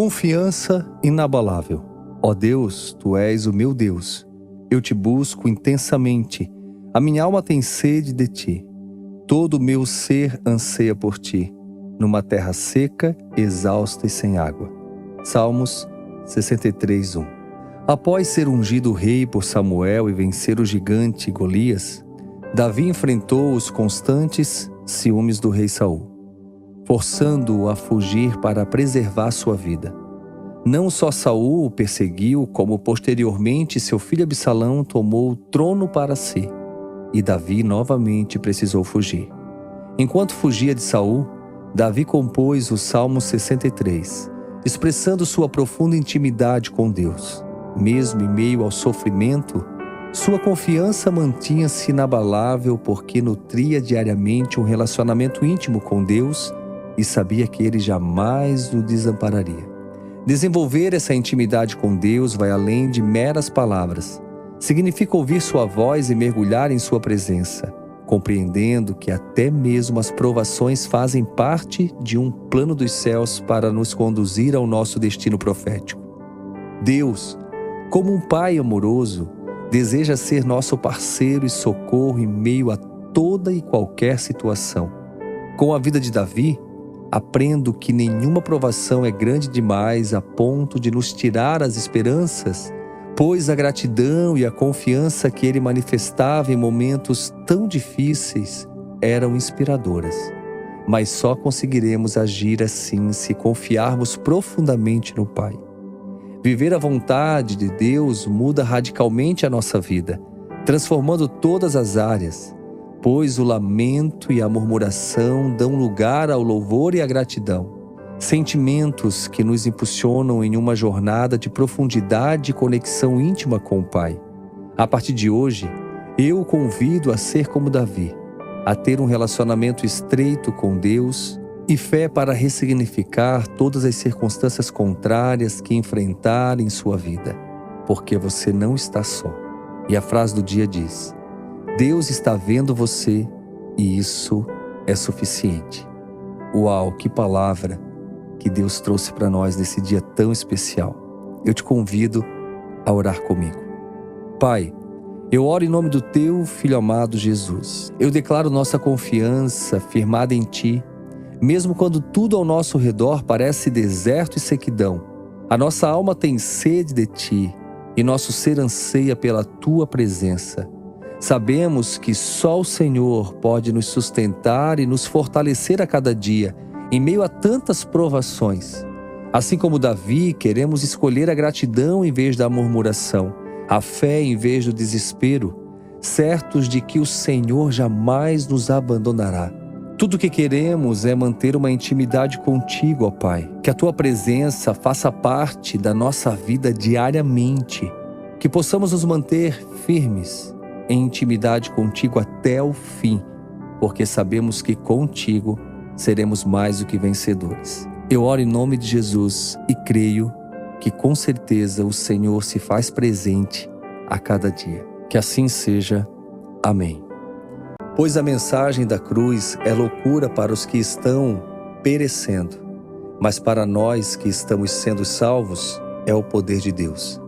Confiança inabalável. Ó Deus, Tu és o meu Deus. Eu te busco intensamente. A minha alma tem sede de Ti. Todo o meu ser anseia por Ti, numa terra seca, exausta e sem água. Salmos 63:1. Após ser ungido rei por Samuel e vencer o gigante Golias, Davi enfrentou os constantes ciúmes do rei Saul, forçando-o a fugir para preservar sua vida. Não só Saul o perseguiu, como posteriormente seu filho Absalão tomou o trono para si, e Davi novamente precisou fugir. Enquanto fugia de Saul, Davi compôs o Salmo 63, expressando sua profunda intimidade com Deus. Mesmo em meio ao sofrimento, sua confiança mantinha-se inabalável porque nutria diariamente um relacionamento íntimo com Deus e sabia que Ele jamais o desampararia. Desenvolver essa intimidade com Deus vai além de meras palavras. Significa ouvir sua voz e mergulhar em sua presença, compreendendo que até mesmo as provações fazem parte de um plano dos céus para nos conduzir ao nosso destino profético. Deus, como um Pai amoroso, deseja ser nosso parceiro e socorro em meio a toda e qualquer situação. Com a vida de Davi, aprendo que nenhuma provação é grande demais a ponto de nos tirar as esperanças, pois a gratidão e a confiança que ele manifestava em momentos tão difíceis eram inspiradoras. Mas só conseguiremos agir assim se confiarmos profundamente no Pai. Viver a vontade de Deus muda radicalmente a nossa vida, transformando todas as áreas, pois o lamento e a murmuração dão lugar ao louvor e à gratidão, sentimentos que nos impulsionam em uma jornada de profundidade e conexão íntima com o Pai. A partir de hoje, eu o convido a ser como Davi, a ter um relacionamento estreito com Deus e fé para ressignificar todas as circunstâncias contrárias que enfrentar em sua vida, porque você não está só. E a frase do dia diz: Deus está vendo você e isso é suficiente. Uau, que palavra que Deus trouxe para nós nesse dia tão especial. Eu te convido a orar comigo. Pai, eu oro em nome do Teu Filho amado Jesus. Eu declaro nossa confiança firmada em Ti, mesmo quando tudo ao nosso redor parece deserto e sequidão. A nossa alma tem sede de Ti e nosso ser anseia pela Tua presença. Sabemos que só o Senhor pode nos sustentar e nos fortalecer a cada dia, em meio a tantas provações. Assim como Davi, queremos escolher a gratidão em vez da murmuração, a fé em vez do desespero, certos de que o Senhor jamais nos abandonará. Tudo o que queremos é manter uma intimidade contigo, ó Pai. Que a Tua presença faça parte da nossa vida diariamente, que possamos nos manter firmes em intimidade contigo até o fim, porque sabemos que contigo seremos mais do que vencedores. Eu oro em nome de Jesus e creio que com certeza o Senhor se faz presente a cada dia. Que assim seja. Amém. Pois a mensagem da cruz é loucura para os que estão perecendo, mas para nós que estamos sendo salvos é o poder de Deus.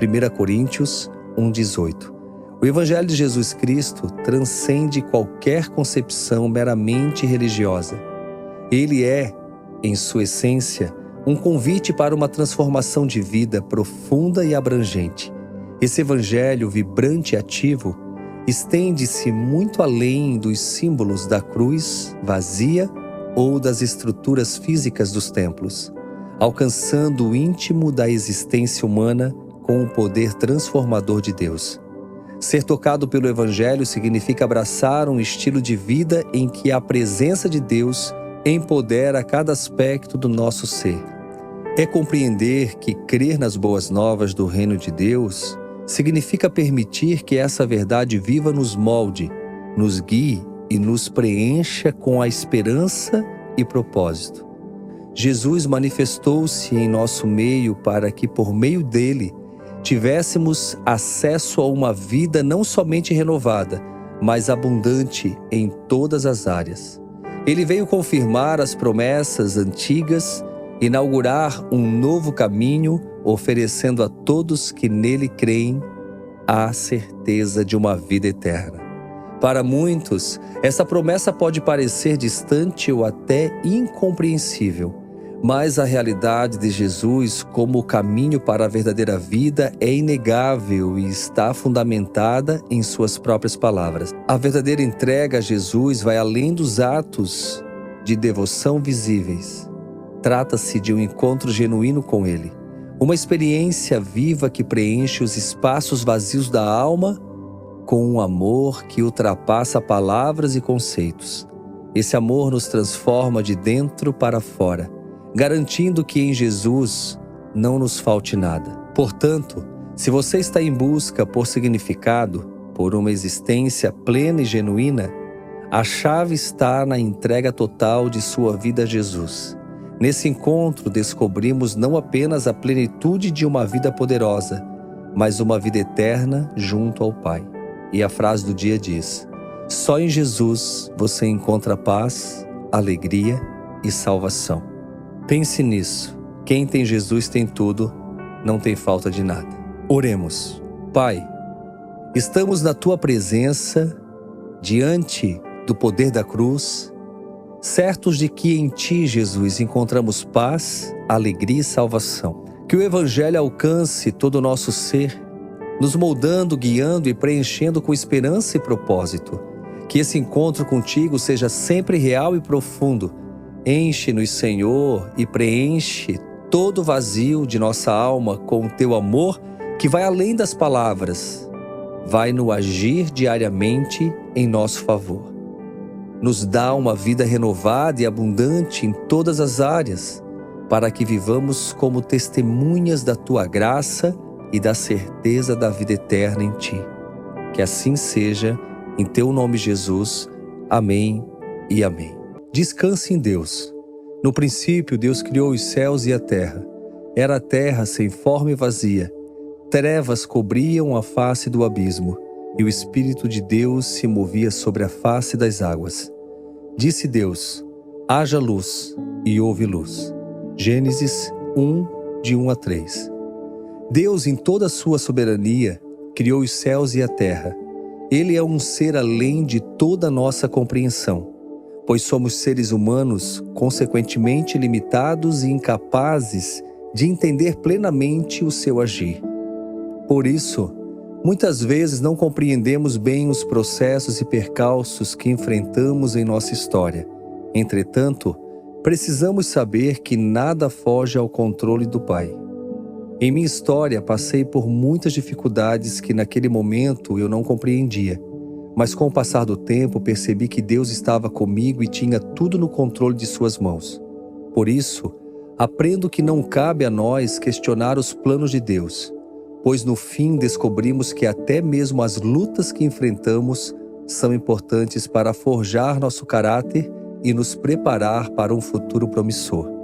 1 Coríntios 1:18. O Evangelho de Jesus Cristo transcende qualquer concepção meramente religiosa. Ele é, em sua essência, um convite para uma transformação de vida profunda e abrangente. Esse Evangelho vibrante e ativo estende-se muito além dos símbolos da cruz vazia ou das estruturas físicas dos templos, alcançando o íntimo da existência humana com o poder transformador de Deus. Ser tocado pelo Evangelho significa abraçar um estilo de vida em que a presença de Deus empodera cada aspecto do nosso ser. É compreender que crer nas boas novas do reino de Deus significa permitir que essa verdade viva nos molde, nos guie e nos preencha com a esperança e propósito. Jesus manifestou-se em nosso meio para que, por meio dele, tivéssemos acesso a uma vida não somente renovada, mas abundante em todas as áreas. Ele veio confirmar as promessas antigas inaugurar um novo caminho, oferecendo a todos que nele creem a certeza de uma vida eterna. Para muitos, essa promessa pode parecer distante ou até incompreensível, mas a realidade de Jesus como o caminho para a verdadeira vida é inegável e está fundamentada em suas próprias palavras. A verdadeira entrega a Jesus vai além dos atos de devoção visíveis. Trata-se de um encontro genuíno com Ele, uma experiência viva que preenche os espaços vazios da alma com um amor que ultrapassa palavras e conceitos. Esse amor nos transforma de dentro para fora, garantindo que em Jesus não nos falte nada. Portanto, se você está em busca por significado, por uma existência plena e genuína, a chave está na entrega total de sua vida a Jesus. Nesse encontro, descobrimos não apenas a plenitude de uma vida poderosa, mas uma vida eterna junto ao Pai. E a frase do dia diz: só em Jesus você encontra paz, alegria e salvação. Pense nisso. Quem tem Jesus tem tudo, não tem falta de nada. Oremos. Pai, estamos na Tua presença, diante do poder da cruz, certos de que em Ti, Jesus, encontramos paz, alegria e salvação. Que o Evangelho alcance todo o nosso ser, nos moldando, guiando e preenchendo com esperança e propósito. Que esse encontro contigo seja sempre real e profundo. Enche-nos, Senhor, e preenche todo o vazio de nossa alma com o Teu amor que vai além das palavras. Vai no agir diariamente em nosso favor. Nos dá uma vida renovada e abundante em todas as áreas, para que vivamos como testemunhas da Tua graça e da certeza da vida eterna em Ti. Que assim seja, em Teu nome, Jesus. Amém e amém. Descanse em Deus. No princípio, Deus criou os céus e a terra. Era a terra sem forma e vazia. Trevas cobriam a face do abismo, e o Espírito de Deus se movia sobre a face das águas. Disse Deus: haja luz, e houve luz. Gênesis 1, de 1 a 3. Deus, em toda a sua soberania, criou os céus e a terra. Ele é um ser além de toda a nossa compreensão, pois somos seres humanos, consequentemente limitados e incapazes de entender plenamente o seu agir. Por isso, muitas vezes não compreendemos bem os processos e percalços que enfrentamos em nossa história. Entretanto, precisamos saber que nada foge ao controle do Pai. Em minha história, passei por muitas dificuldades que naquele momento eu não compreendia, mas com o passar do tempo percebi que Deus estava comigo e tinha tudo no controle de suas mãos. Por isso, aprendo que não cabe a nós questionar os planos de Deus, pois no fim descobrimos que até mesmo as lutas que enfrentamos são importantes para forjar nosso caráter e nos preparar para um futuro promissor.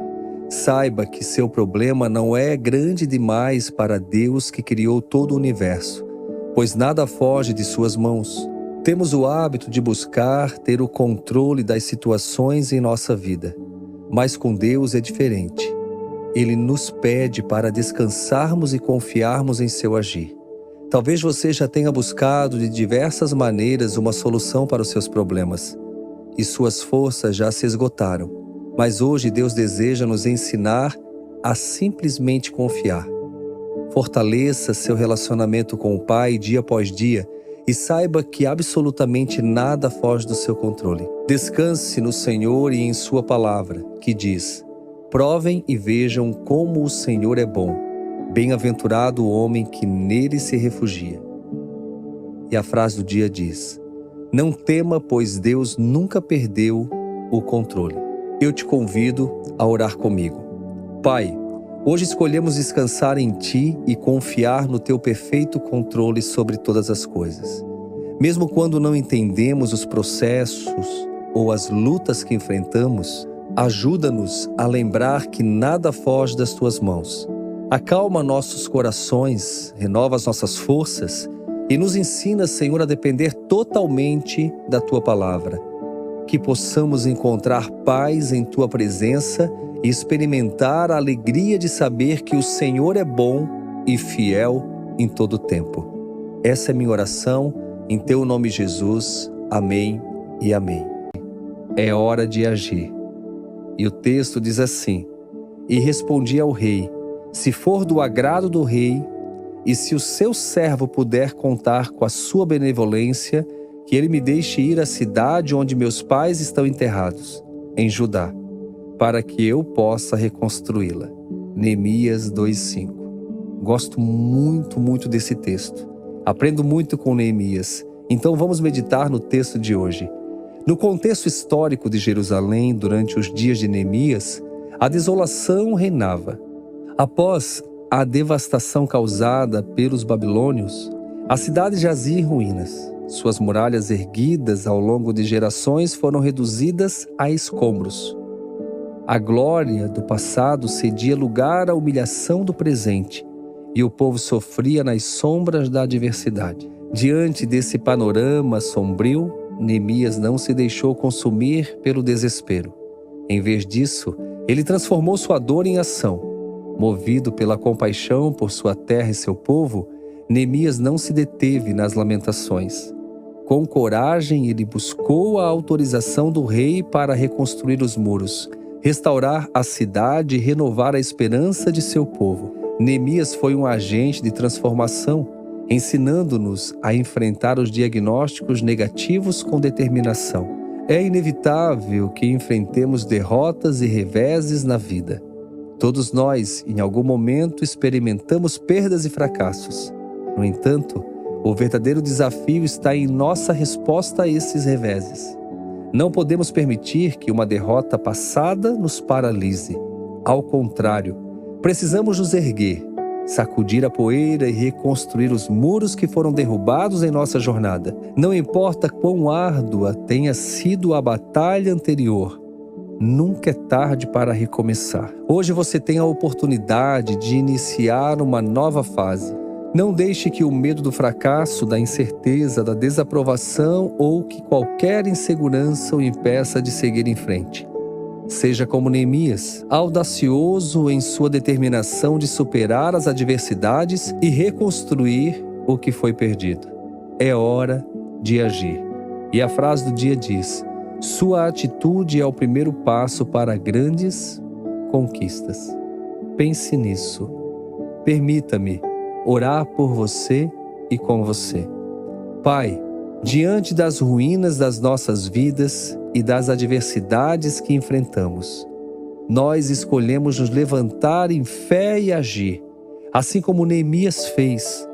Saiba que seu problema não é grande demais para Deus que criou todo o universo, pois nada foge de suas mãos. Temos o hábito de buscar ter o controle das situações em nossa vida, mas com Deus é diferente. Ele nos pede para descansarmos e confiarmos em seu agir. Talvez você já tenha buscado de diversas maneiras uma solução para os seus problemas, e suas forças já se esgotaram. Mas hoje Deus deseja nos ensinar a simplesmente confiar. Fortaleça seu relacionamento com o Pai dia após dia e saiba que absolutamente nada foge do seu controle. Descanse no Senhor e em sua palavra, que diz: provem e vejam como o Senhor é bom. Bem-aventurado o homem que nele se refugia. E a frase do dia diz: não tema, pois Deus nunca perdeu o controle. Eu te convido a orar comigo. Pai, hoje escolhemos descansar em Ti e confiar no Teu perfeito controle sobre todas as coisas. Mesmo quando não entendemos os processos ou as lutas que enfrentamos, ajuda-nos a lembrar que nada foge das Tuas mãos. Acalma nossos corações, renova as nossas forças e nos ensina, Senhor, a depender totalmente da Tua palavra. Que possamos encontrar paz em Tua presença e experimentar a alegria de saber que o Senhor é bom e fiel em todo o tempo. Essa é minha oração, em teu nome, Jesus. Amém e amém. É hora de agir. E o texto diz assim: E respondi ao rei: se for do agrado do rei, e se o seu servo puder contar com a sua benevolência, que ele me deixe ir à cidade onde meus pais estão enterrados, em Judá, para que eu possa reconstruí-la. Neemias 2:5. Gosto muito desse texto. Aprendo muito com Neemias. Então vamos meditar no texto de hoje. No contexto histórico de Jerusalém, durante os dias de Neemias, a desolação reinava. Após a devastação causada pelos babilônios, a cidade jazia em ruínas. Suas muralhas erguidas ao longo de gerações foram reduzidas a escombros. A glória do passado cedia lugar à humilhação do presente, e o povo sofria nas sombras da adversidade. Diante desse panorama sombrio, Neemias não se deixou consumir pelo desespero. Em vez disso, ele transformou sua dor em ação. Movido pela compaixão por sua terra e seu povo, Neemias não se deteve nas lamentações. Com coragem, ele buscou a autorização do rei para reconstruir os muros, restaurar a cidade e renovar a esperança de seu povo. Neemias foi um agente de transformação, ensinando-nos a enfrentar os diagnósticos negativos com determinação. É inevitável que enfrentemos derrotas e reveses na vida. Todos nós, em algum momento, experimentamos perdas e fracassos. No entanto, o verdadeiro desafio está em nossa resposta a esses reveses. Não podemos permitir que uma derrota passada nos paralise. Ao contrário, precisamos nos erguer, sacudir a poeira e reconstruir os muros que foram derrubados em nossa jornada. Não importa quão árdua tenha sido a batalha anterior, nunca é tarde para recomeçar. Hoje você tem a oportunidade de iniciar uma nova fase. Não deixe que o medo do fracasso, da incerteza, da desaprovação ou que qualquer insegurança o impeça de seguir em frente. Seja como Neemias, audacioso em sua determinação de superar as adversidades e reconstruir o que foi perdido. É hora de agir. E a frase do dia diz: sua atitude é o primeiro passo para grandes conquistas. Pense nisso. Permita-me orar por você e com você. Pai, diante das ruínas das nossas vidas e das adversidades que enfrentamos, nós escolhemos nos levantar em fé e agir, assim como Neemias fez.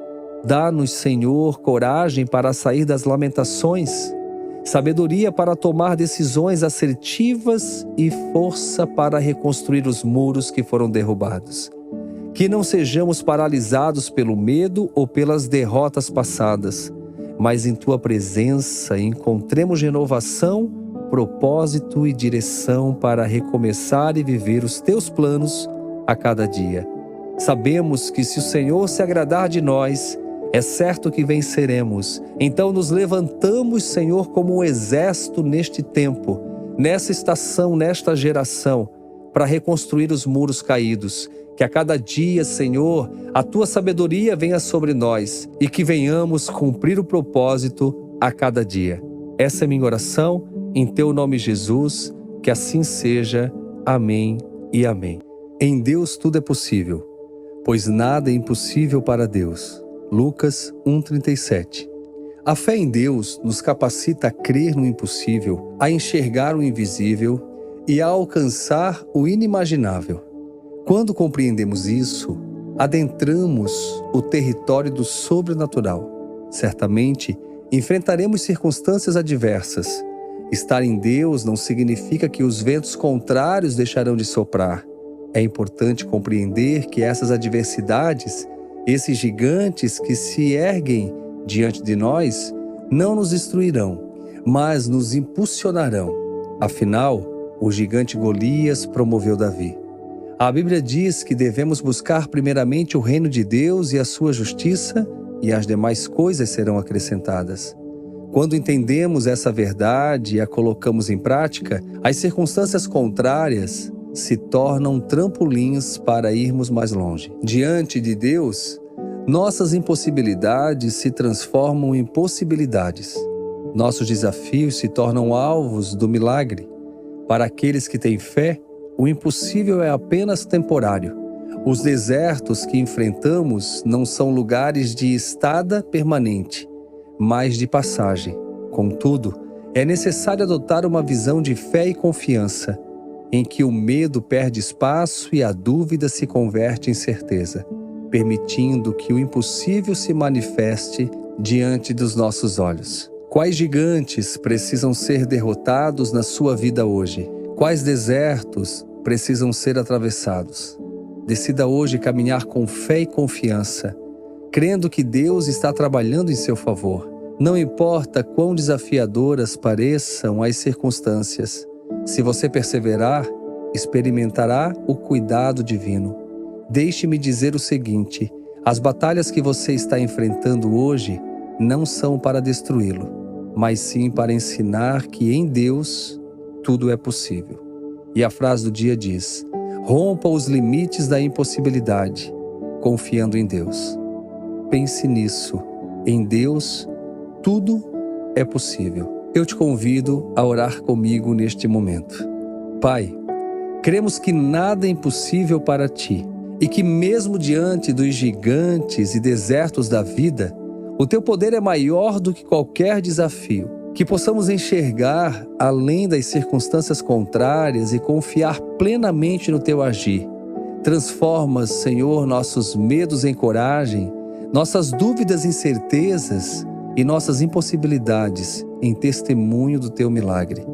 Dá-nos, Senhor, coragem para sair das lamentações, sabedoria para tomar decisões assertivas e força para reconstruir os muros que foram derrubados. Que não sejamos paralisados pelo medo ou pelas derrotas passadas, mas em Tua presença encontremos renovação, propósito e direção para recomeçar e viver os Teus planos a cada dia. Sabemos que se o Senhor se agradar de nós, é certo que venceremos. Então nos levantamos, Senhor, como um exército neste tempo, nessa estação, nesta geração, para reconstruir os muros caídos. Que a cada dia, Senhor, a Tua sabedoria venha sobre nós e que venhamos cumprir o propósito a cada dia. Essa é minha oração, em Teu nome, Jesus, que assim seja. Amém e amém. Em Deus tudo é possível, pois nada é impossível para Deus. Lucas 1:37. A fé em Deus nos capacita a crer no impossível, a enxergar o invisível e a alcançar o inimaginável. Quando compreendemos isso, adentramos o território do sobrenatural. Certamente, enfrentaremos circunstâncias adversas. Estar em Deus não significa que os ventos contrários deixarão de soprar. É importante compreender que essas adversidades, esses gigantes que se erguem diante de nós, não nos destruirão, mas nos impulsionarão. Afinal, o gigante Golias promoveu Davi. A Bíblia diz que devemos buscar primeiramente o reino de Deus e a sua justiça, e as demais coisas serão acrescentadas. Quando entendemos essa verdade e a colocamos em prática, as circunstâncias contrárias se tornam trampolins para irmos mais longe. Diante de Deus, nossas impossibilidades se transformam em possibilidades. Nossos desafios se tornam alvos do milagre. Para aqueles que têm fé, o impossível é apenas temporário. Os desertos que enfrentamos não são lugares de estada permanente, mas de passagem. Contudo, é necessário adotar uma visão de fé e confiança, em que o medo perde espaço e a dúvida se converte em certeza, permitindo que o impossível se manifeste diante dos nossos olhos. Quais gigantes precisam ser derrotados na sua vida hoje? Quais desertos precisam ser atravessados? Decida hoje caminhar com fé e confiança, crendo que Deus está trabalhando em seu favor. Não importa quão desafiadoras pareçam as circunstâncias, se você perseverar, experimentará o cuidado divino. Deixe-me dizer o seguinte: as batalhas que você está enfrentando hoje não são para destruí-lo, mas sim para ensinar que em Deus tudo é possível. E a frase do dia diz: rompa os limites da impossibilidade, confiando em Deus. Pense nisso. Em Deus, tudo é possível. Eu te convido a orar comigo neste momento. Pai, cremos que nada é impossível para Ti e que mesmo diante dos gigantes e desertos da vida, o Teu poder é maior do que qualquer desafio. Que possamos enxergar além das circunstâncias contrárias e confiar plenamente no Teu agir. Transforma, Senhor, nossos medos em coragem, nossas dúvidas em certezas e nossas impossibilidades em testemunho do Teu milagre.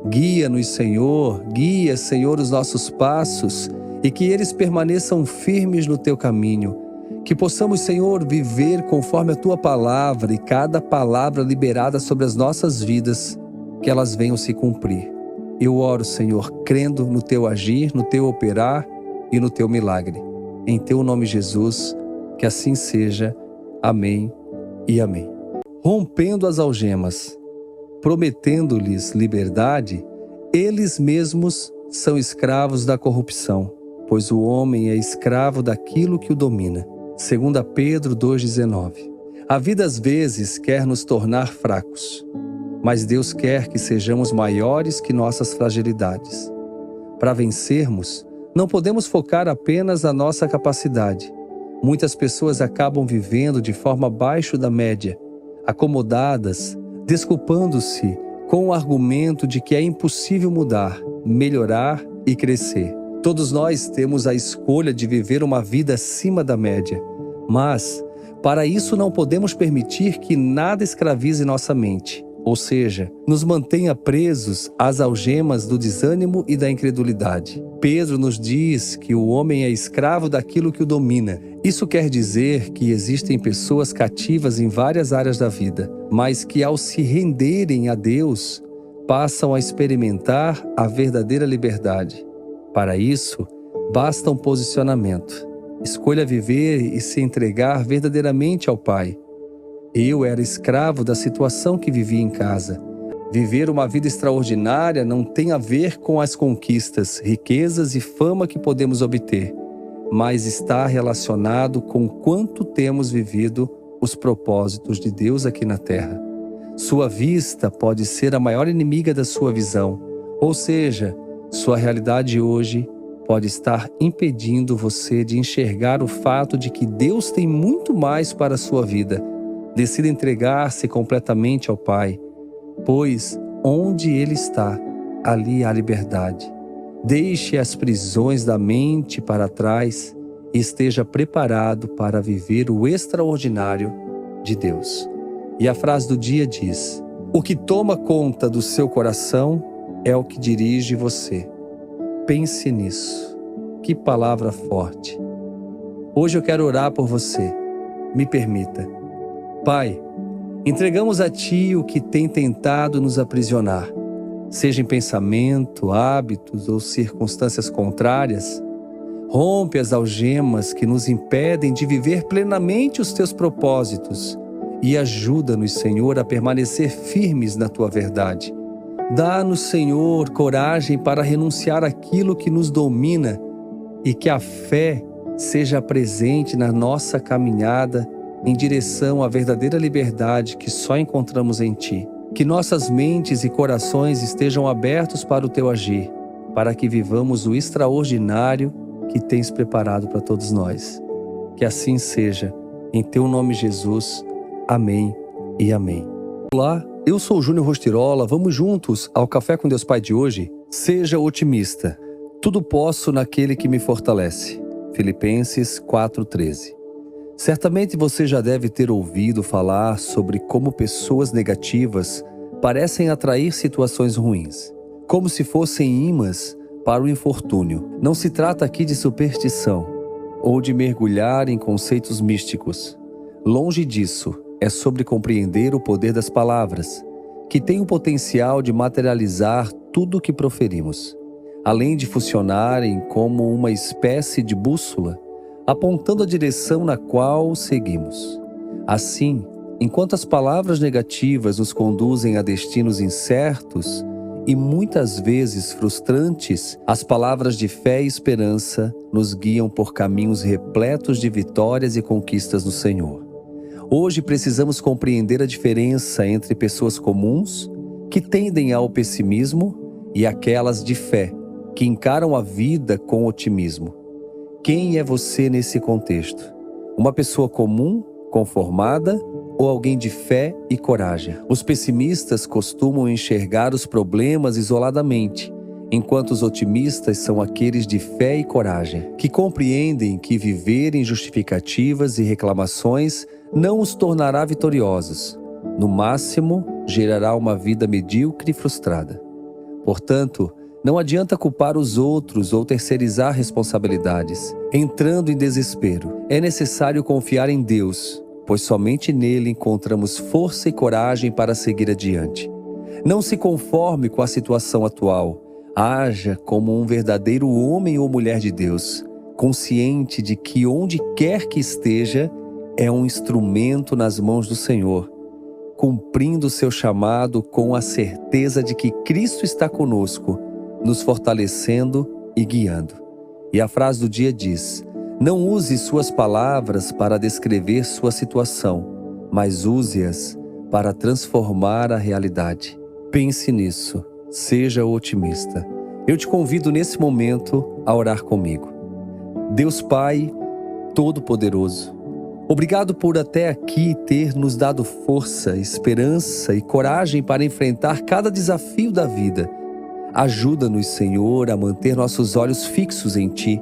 Guia-nos, Senhor, guia, Senhor, os nossos passos e que eles permaneçam firmes no Teu caminho. Que possamos, Senhor, viver conforme a Tua palavra e cada palavra liberada sobre as nossas vidas, que elas venham se cumprir. Eu oro, Senhor, crendo no Teu agir, no Teu operar e no Teu milagre. Em Teu nome, Jesus, que assim seja. Amém e amém. Rompendo as algemas, prometendo-lhes liberdade, eles mesmos são escravos da corrupção, pois o homem é escravo daquilo que o domina. 2 Pedro 2,19. A vida às vezes quer nos tornar fracos, mas Deus quer que sejamos maiores que nossas fragilidades. Para vencermos, não podemos focar apenas na nossa capacidade. Muitas pessoas acabam vivendo de forma abaixo da média, acomodadas, desculpando-se com o argumento de que é impossível mudar, melhorar e crescer. Todos nós temos a escolha de viver uma vida acima da média, mas, para isso, não podemos permitir que nada escravize nossa mente, ou seja, nos mantenha presos às algemas do desânimo e da incredulidade. Pedro nos diz que o homem é escravo daquilo que o domina. Isso quer dizer que existem pessoas cativas em várias áreas da vida, mas que, ao se renderem a Deus, passam a experimentar a verdadeira liberdade. Para isso, basta um posicionamento. Escolha viver e se entregar verdadeiramente ao Pai. Eu era escravo da situação que vivia em casa. Viver uma vida extraordinária não tem a ver com as conquistas, riquezas e fama que podemos obter, mas está relacionado com quanto temos vivido os propósitos de Deus aqui na Terra. Sua vista pode ser a maior inimiga da sua visão, ou seja, sua realidade hoje pode estar impedindo você de enxergar o fato de que Deus tem muito mais para a sua vida. Decida entregar-se completamente ao Pai, pois onde Ele está, ali há liberdade. Deixe as prisões da mente para trás e esteja preparado para viver o extraordinário de Deus. E a frase do dia diz: o que toma conta do seu coração é o que dirige você. Pense nisso. Que palavra forte. Hoje eu quero orar por você. Me permita. Pai, entregamos a Ti o que tem tentado nos aprisionar, seja em pensamento, hábitos ou circunstâncias contrárias. Rompe as algemas que nos impedem de viver plenamente os Teus propósitos e ajuda-nos, Senhor, a permanecer firmes na Tua verdade. Dá-nos, Senhor, coragem para renunciar àquilo que nos domina e que a fé seja presente na nossa caminhada em direção à verdadeira liberdade que só encontramos em Ti. Que nossas mentes e corações estejam abertos para o Teu agir, para que vivamos o extraordinário que Tens preparado para todos nós. Que assim seja, em Teu nome, Jesus. Amém e amém. Olá, eu sou o Júnior Rostirola. Vamos juntos ao Café com Deus Pai de hoje? Seja otimista. Tudo posso naquele que me fortalece. Filipenses 4:13. Certamente você já deve ter ouvido falar sobre como pessoas negativas parecem atrair situações ruins, como se fossem imãs para o infortúnio. Não se trata aqui de superstição ou de mergulhar em conceitos místicos. Longe disso, é sobre compreender o poder das palavras, que tem o potencial de materializar tudo o que proferimos, além de funcionarem como uma espécie de bússola, apontando a direção na qual seguimos. Assim, enquanto as palavras negativas nos conduzem a destinos incertos e muitas vezes frustrantes, as palavras de fé e esperança nos guiam por caminhos repletos de vitórias e conquistas no Senhor. Hoje precisamos compreender a diferença entre pessoas comuns, que tendem ao pessimismo, e aquelas de fé, que encaram a vida com otimismo. Quem é você nesse contexto? Uma pessoa comum, conformada, ou alguém de fé e coragem? Os pessimistas costumam enxergar os problemas isoladamente, enquanto os otimistas são aqueles de fé e coragem, que compreendem que viver em justificativas e reclamações não os tornará vitoriosos. No máximo, gerará uma vida medíocre e frustrada. Portanto, não adianta culpar os outros ou terceirizar responsabilidades, entrando em desespero. É necessário confiar em Deus, pois somente nele encontramos força e coragem para seguir adiante. Não se conforme com a situação atual. Haja como um verdadeiro homem ou mulher de Deus, consciente de que onde quer que esteja, é um instrumento nas mãos do Senhor, cumprindo seu chamado com a certeza de que Cristo está conosco, nos fortalecendo e guiando. E a frase do dia diz: não use suas palavras para descrever sua situação, mas use-as para transformar a realidade. Pense nisso, seja otimista. Eu te convido nesse momento a orar comigo. Deus Pai Todo-Poderoso, obrigado por até aqui ter nos dado força, esperança e coragem para enfrentar cada desafio da vida. Ajuda-nos, Senhor, a manter nossos olhos fixos em Ti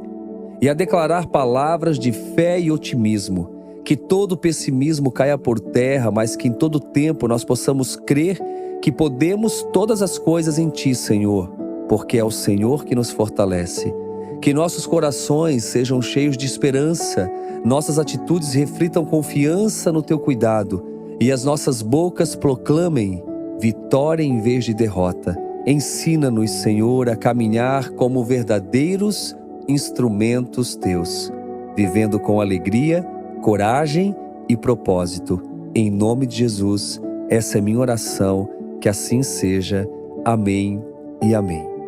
e a declarar palavras de fé e otimismo, que todo pessimismo caia por terra, mas que em todo tempo nós possamos crer que podemos todas as coisas em Ti, Senhor, porque é o Senhor que nos fortalece. Que nossos corações sejam cheios de esperança, nossas atitudes reflitam confiança no Teu cuidado e as nossas bocas proclamem vitória em vez de derrota. Ensina-nos, Senhor, a caminhar como verdadeiros instrumentos Teus, vivendo com alegria, coragem e propósito. Em nome de Jesus, essa é minha oração, que assim seja. Amém e amém.